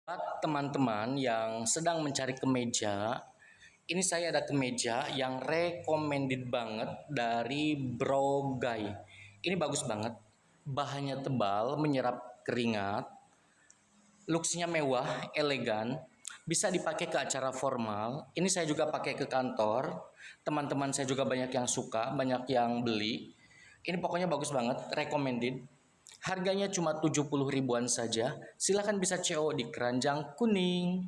Buat teman-teman yang sedang mencari kemeja, ini saya ada kemeja yang recommended banget dari Bro Guy. Ini bagus banget, bahannya tebal, menyerap keringat, looks-nya mewah, elegan, bisa dipakai ke acara formal. Ini saya juga pakai ke kantor, teman-teman saya juga banyak yang suka, banyak yang beli. Ini pokoknya bagus banget, recommended. Harganya cuma 70 ribuan saja. Silahkan bisa CO di Keranjang Kuning.